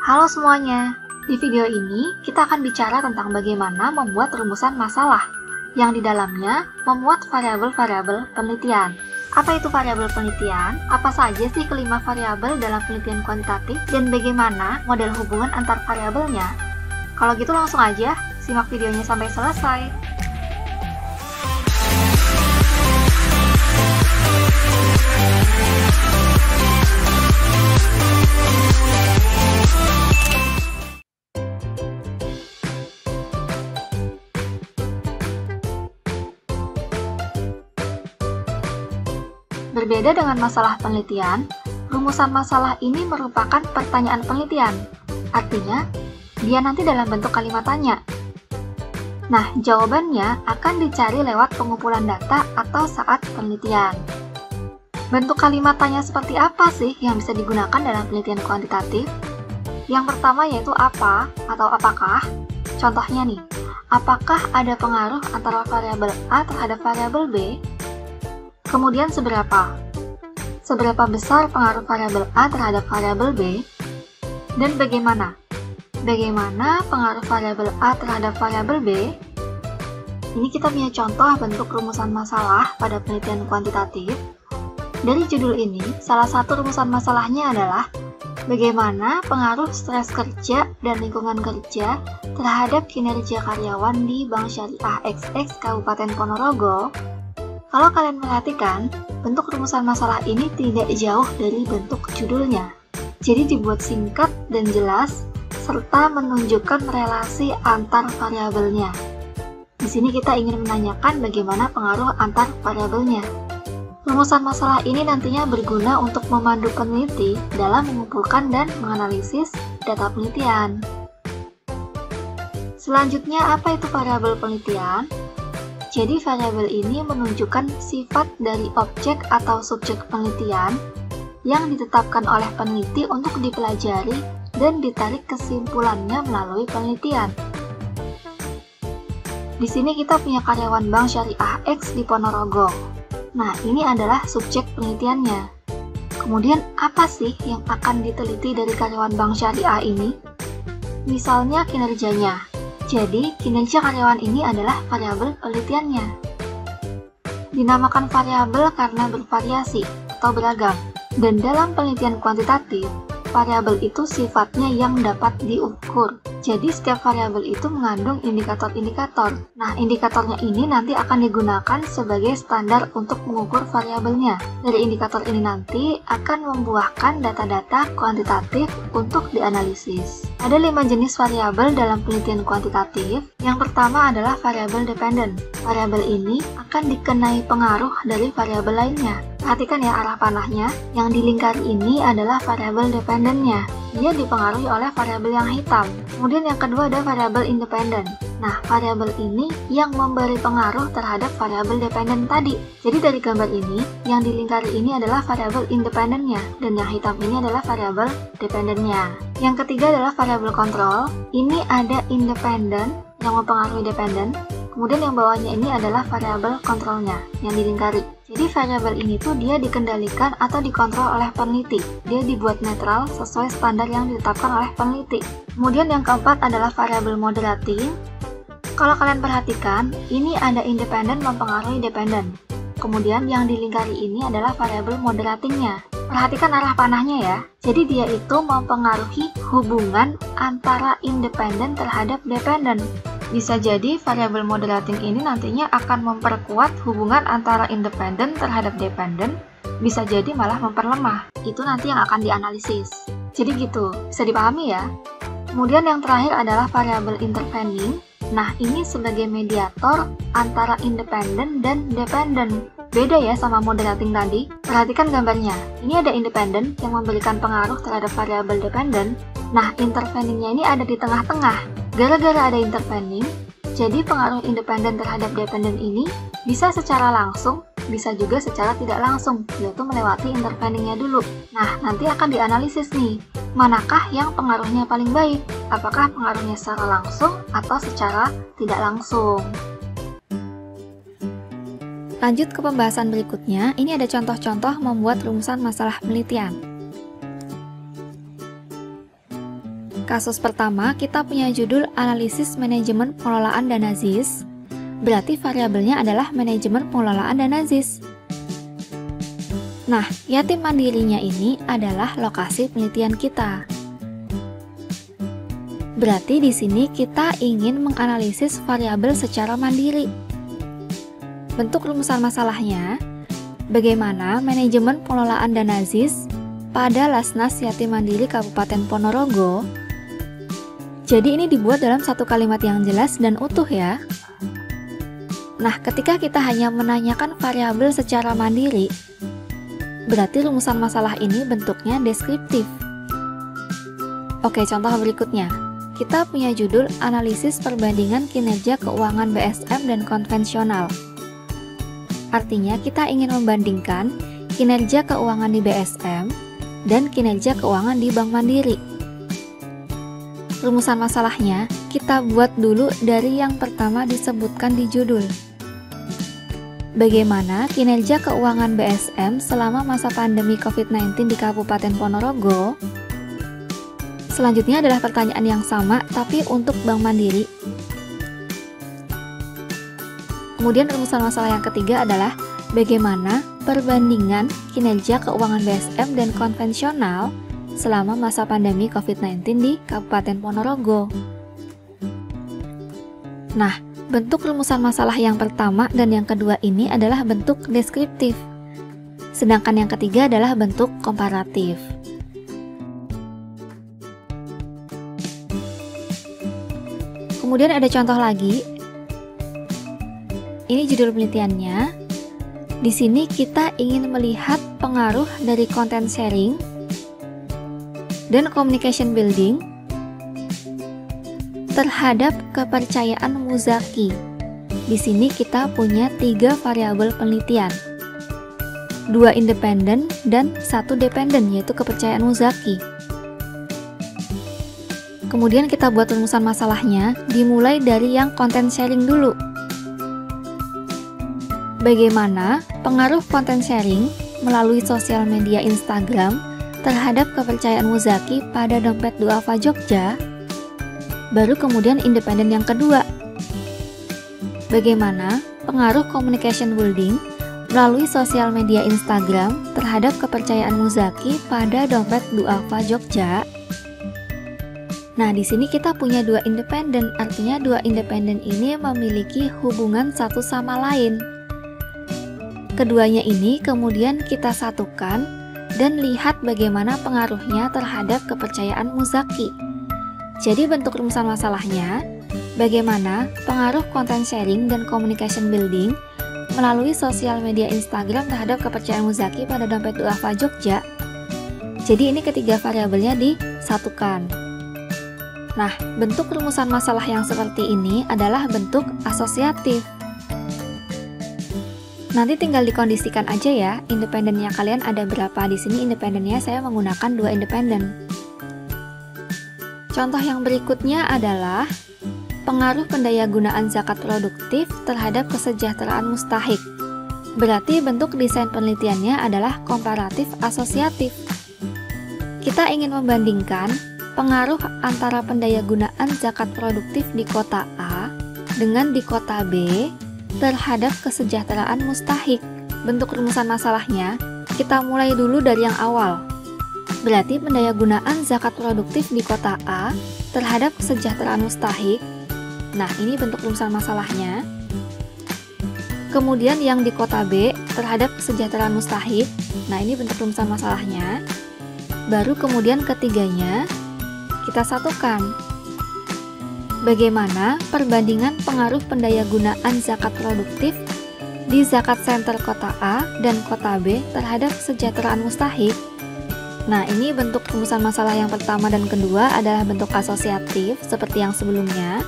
Halo semuanya, di video ini kita akan bicara tentang bagaimana membuat rumusan masalah yang di dalamnya memuat variabel-variabel penelitian. Apa itu variabel penelitian? Apa saja sih kelima variabel dalam penelitian kuantitatif dan bagaimana model hubungan antar variabelnya? Kalau gitu langsung aja simak videonya sampai selesai. Berbeda dengan masalah penelitian, rumusan masalah ini merupakan pertanyaan penelitian. Artinya, dia nanti dalam bentuk kalimat tanya. Nah, jawabannya akan dicari lewat pengumpulan data atau saat penelitian. Bentuk kalimat tanya seperti apa sih yang bisa digunakan dalam penelitian kuantitatif? Yang pertama yaitu apa atau apakah. Contohnya nih, apakah ada pengaruh antara variabel A terhadap variabel B? Kemudian seberapa? Seberapa besar pengaruh variabel A terhadap variabel B? Dan bagaimana? Bagaimana pengaruh variabel A terhadap variabel B? Ini kita punya contoh bentuk rumusan masalah pada penelitian kuantitatif. Dari judul ini, salah satu rumusan masalahnya adalah bagaimana pengaruh stres kerja dan lingkungan kerja terhadap kinerja karyawan di Bank Syariah XX Kabupaten Ponorogo. Kalau kalian perhatikan, bentuk rumusan masalah ini tidak jauh dari bentuk judulnya. Jadi dibuat singkat dan jelas, serta menunjukkan relasi antar variabelnya. Di sini kita ingin menanyakan bagaimana pengaruh antar variabelnya. Rumusan masalah ini nantinya berguna untuk memandu peneliti dalam mengumpulkan dan menganalisis data penelitian. Selanjutnya, apa itu variabel penelitian? Jadi variabel ini menunjukkan sifat dari objek atau subjek penelitian yang ditetapkan oleh peneliti untuk dipelajari dan ditarik kesimpulannya melalui penelitian. Di sini kita punya karyawan Bank Syariah X di Ponorogo. Nah, ini adalah subjek penelitiannya. Kemudian apa sih yang akan diteliti dari karyawan Bank Syariah ini? Misalnya kinerjanya. Jadi, kinerja karyawan ini adalah variabel penelitiannya. Dinamakan variabel karena bervariasi atau beragam. Dan dalam penelitian kuantitatif, variabel itu sifatnya yang dapat diukur. Jadi, setiap variabel itu mengandung indikator-indikator. Nah, indikatornya ini nanti akan digunakan sebagai standar untuk mengukur variabelnya. Dari indikator ini nanti akan membuahkan data-data kuantitatif untuk dianalisis. Ada 5 jenis variabel dalam penelitian kuantitatif. Yang pertama adalah variabel dependent. Variabel ini akan dikenai pengaruh dari variabel lainnya. Perhatikan ya arah panahnya, yang dilingkari ini adalah variabel dependentnya. Dia dipengaruhi oleh variabel yang hitam. Kemudian yang kedua ada variabel independent. Nah, variabel ini yang memberi pengaruh terhadap variabel dependent tadi. Jadi dari gambar ini, yang dilingkari ini adalah variabel independentnya, dan yang hitam ini adalah variabel dependentnya. Yang ketiga adalah variabel control. Ini ada independent yang mempengaruhi dependent. Kemudian yang bawahnya ini adalah variabel kontrolnya yang dilingkari. Jadi variabel ini tuh dia dikendalikan atau dikontrol oleh peneliti. Dia dibuat netral sesuai standar yang ditetapkan oleh peneliti. Kemudian yang keempat adalah variabel moderating. Kalau kalian perhatikan, ini ada independen mempengaruhi dependent. Kemudian yang dilingkari ini adalah variabel moderatingnya. Perhatikan arah panahnya ya. Jadi dia itu mempengaruhi hubungan antara independen terhadap dependent. Bisa jadi variabel moderating ini nantinya akan memperkuat hubungan antara independen terhadap dependent, bisa jadi malah memperlemah. Itu nanti yang akan dianalisis. Jadi gitu, bisa dipahami ya. Kemudian yang terakhir adalah variabel intervening. Nah, ini sebagai mediator antara independen dan dependent. Beda ya sama moderating tadi. Perhatikan gambarnya. Ini ada independen yang memberikan pengaruh terhadap variabel dependent. Nah, interveningnya ini ada di tengah-tengah. Gara-gara ada intervening, jadi pengaruh independen terhadap dependent ini bisa secara langsung, bisa juga secara tidak langsung, yaitu melewati interveningnya dulu. Nah, nanti akan dianalisis nih, manakah yang pengaruhnya paling baik? Apakah pengaruhnya secara langsung atau secara tidak langsung? Lanjut ke pembahasan berikutnya, ini ada contoh-contoh membuat rumusan masalah penelitian. Kasus pertama, kita punya judul Analisis Manajemen Pengelolaan Dana ZIS. Berarti variabelnya adalah manajemen pengelolaan dana ZIS. Nah, yatim mandirinya ini adalah lokasi penelitian kita. Berarti di sini kita ingin menganalisis variabel secara mandiri. Bentuk rumusan masalahnya, bagaimana manajemen pengelolaan dana ZIS pada Lasnas Yatim Mandiri Kabupaten Ponorogo. Jadi ini dibuat dalam satu kalimat yang jelas dan utuh ya. Nah, ketika kita hanya menanyakan variabel secara mandiri, berarti rumusan masalah ini bentuknya deskriptif. Oke, contoh berikutnya. Kita punya judul Analisis Perbandingan Kinerja Keuangan BSM dan Konvensional. Artinya kita ingin membandingkan kinerja keuangan di BSM dan kinerja keuangan di Bank Mandiri. Rumusan masalahnya kita buat dulu dari yang pertama disebutkan di judul. Bagaimana kinerja keuangan BSM selama masa pandemi COVID-19 di Kabupaten Ponorogo? Selanjutnya adalah pertanyaan yang sama tapi untuk Bank Mandiri. Kemudian rumusan masalah yang ketiga adalah bagaimana perbandingan kinerja keuangan BSM dan konvensional selama masa pandemi COVID-19 di Kabupaten Ponorogo. Nah, bentuk rumusan masalah yang pertama dan yang kedua ini adalah bentuk deskriptif, sedangkan yang ketiga adalah bentuk komparatif. Kemudian ada contoh lagi. Ini judul penelitiannya. Di sini kita ingin melihat pengaruh dari content sharing dan communication building terhadap kepercayaan Muzaki. Di sini kita punya 3 variabel penelitian, 2 independen dan 1 dependen, yaitu kepercayaan Muzaki. Kemudian kita buat rumusan masalahnya dimulai dari yang content sharing dulu. Bagaimana pengaruh content sharing melalui sosial media Instagram terhadap kepercayaan Muzaki pada dompet duafa Jogja? Baru kemudian independen yang kedua. Bagaimana pengaruh communication building melalui sosial media Instagram terhadap kepercayaan Muzaki pada dompet duafa Jogja? Nah, di sini kita punya 2 independen, artinya 2 independen ini memiliki hubungan satu sama lain. Keduanya ini kemudian kita satukan dan lihat bagaimana pengaruhnya terhadap kepercayaan Muzaki. Jadi bentuk rumusan masalahnya, bagaimana pengaruh content sharing dan communication building melalui sosial media Instagram terhadap kepercayaan Muzaki pada dompet duafa Jogja. Jadi ini ketiga variabelnya disatukan. Nah, bentuk rumusan masalah yang seperti ini adalah bentuk asosiatif. Nanti tinggal dikondisikan aja ya, independennya kalian ada berapa. Di sini independennya saya menggunakan 2 independen. Contoh yang berikutnya adalah pengaruh pendayagunaan zakat produktif terhadap kesejahteraan mustahik. Berarti bentuk desain penelitiannya adalah komparatif asosiatif. Kita ingin membandingkan pengaruh antara pendayagunaan zakat produktif di kota A dengan di kota B terhadap kesejahteraan mustahik. Bentuk rumusan masalahnya, kita mulai dulu dari yang awal. Berarti pendayagunaan zakat produktif di kota A terhadap kesejahteraan mustahik. Nah, ini bentuk rumusan masalahnya. Kemudian yang di kota B terhadap kesejahteraan mustahik. Nah, ini bentuk rumusan masalahnya. Baru kemudian ketiganya kita satukan. Bagaimana perbandingan pengaruh pendayagunaan zakat produktif di zakat center kota A dan kota B terhadap kesejahteraan mustahik? Nah, ini bentuk rumusan masalah yang pertama dan kedua adalah bentuk asosiatif seperti yang sebelumnya.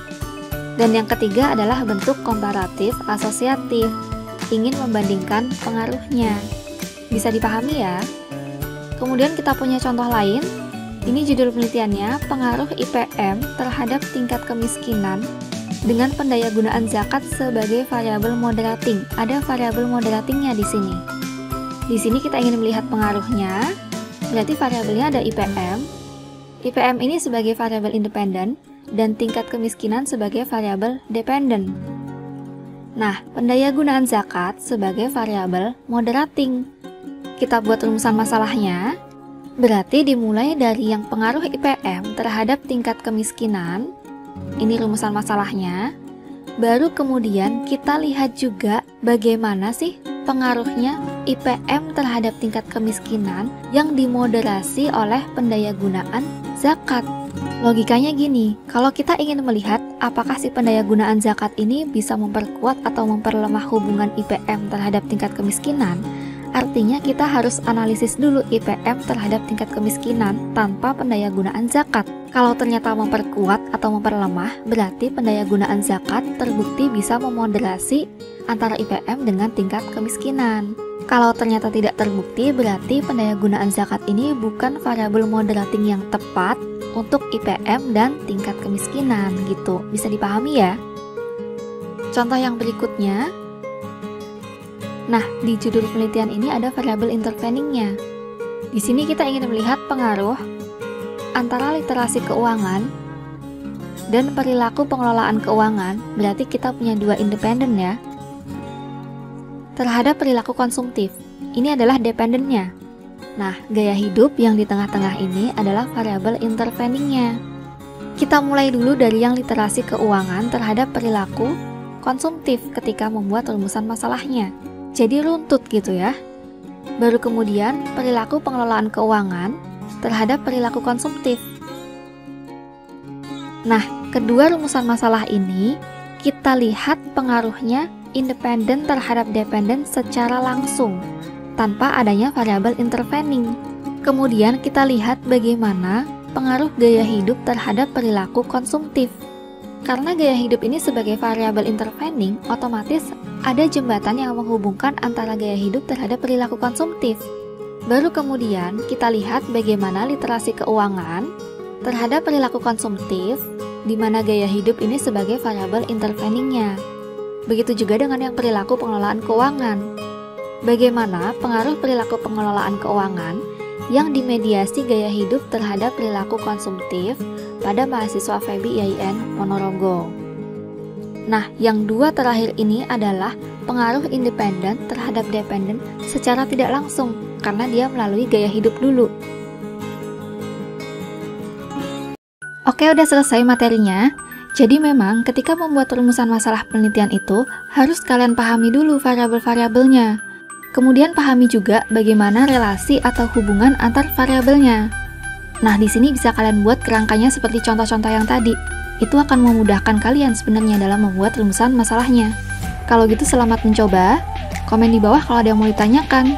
Dan yang ketiga adalah bentuk komparatif asosiatif, ingin membandingkan pengaruhnya. Bisa dipahami ya? Kemudian kita punya contoh lain. Ini judul penelitiannya, pengaruh IPM terhadap tingkat kemiskinan dengan pendayagunaan zakat sebagai variabel moderating. Ada variabel moderatingnya di sini. Di sini kita ingin melihat pengaruhnya, berarti variabelnya ada IPM. IPM ini sebagai variabel independen dan tingkat kemiskinan sebagai variabel dependen. Nah, pendayagunaan zakat sebagai variabel moderating. Kita buat rumusan masalahnya. Berarti dimulai dari yang pengaruh IPM terhadap tingkat kemiskinan. Ini rumusan masalahnya. Baru kemudian kita lihat juga bagaimana sih pengaruhnya IPM terhadap tingkat kemiskinan yang dimoderasi oleh pendayagunaan zakat. Logikanya gini, kalau kita ingin melihat apakah si pendayagunaan zakat ini bisa memperkuat atau memperlemah hubungan IPM terhadap tingkat kemiskinan, artinya kita harus analisis dulu IPM terhadap tingkat kemiskinan tanpa pendayagunaan zakat. Kalau ternyata memperkuat atau memperlemah, berarti pendayagunaan zakat terbukti bisa memoderasi antara IPM dengan tingkat kemiskinan. Kalau ternyata tidak terbukti, berarti pendayagunaan zakat ini bukan variabel moderating yang tepat untuk IPM dan tingkat kemiskinan gitu. Bisa dipahami ya? Contoh yang berikutnya. Nah, di judul penelitian ini ada variabel interveningnya. Di sini kita ingin melihat pengaruh antara literasi keuangan dan perilaku pengelolaan keuangan, berarti kita punya dua independen ya. Terhadap perilaku konsumtif, ini adalah dependennya. Nah, gaya hidup yang di tengah-tengah ini adalah variabel interveningnya. Kita mulai dulu dari yang literasi keuangan terhadap perilaku konsumtif ketika membuat rumusan masalahnya. Jadi runtut gitu ya. Baru kemudian perilaku pengelolaan keuangan terhadap perilaku konsumtif. Nah, kedua rumusan masalah ini kita lihat pengaruhnya independen terhadap dependen secara langsung tanpa adanya variabel intervening. Kemudian kita lihat bagaimana pengaruh gaya hidup terhadap perilaku konsumtif. Karena gaya hidup ini sebagai variabel intervening, otomatis ada jembatan yang menghubungkan antara gaya hidup terhadap perilaku konsumtif. Baru kemudian kita lihat bagaimana literasi keuangan terhadap perilaku konsumtif, di mana gaya hidup ini sebagai variabel interveningnya. Begitu juga dengan yang perilaku pengelolaan keuangan. Bagaimana pengaruh perilaku pengelolaan keuangan yang dimediasi gaya hidup terhadap perilaku konsumtif pada mahasiswa FEBI IAIN Ponorogo. Nah, yang dua terakhir ini adalah pengaruh independen terhadap dependen secara tidak langsung, karena dia melalui gaya hidup dulu. Oke, udah selesai materinya. Jadi memang ketika membuat rumusan masalah penelitian itu harus kalian pahami dulu variabel-variabelnya. Kemudian pahami juga bagaimana relasi atau hubungan antar variabelnya. Nah, di sini bisa kalian buat kerangkanya seperti contoh-contoh yang tadi. Itu akan memudahkan kalian sebenarnya dalam membuat rumusan masalahnya. Kalau gitu selamat mencoba. Komen di bawah kalau ada yang mau ditanyakan.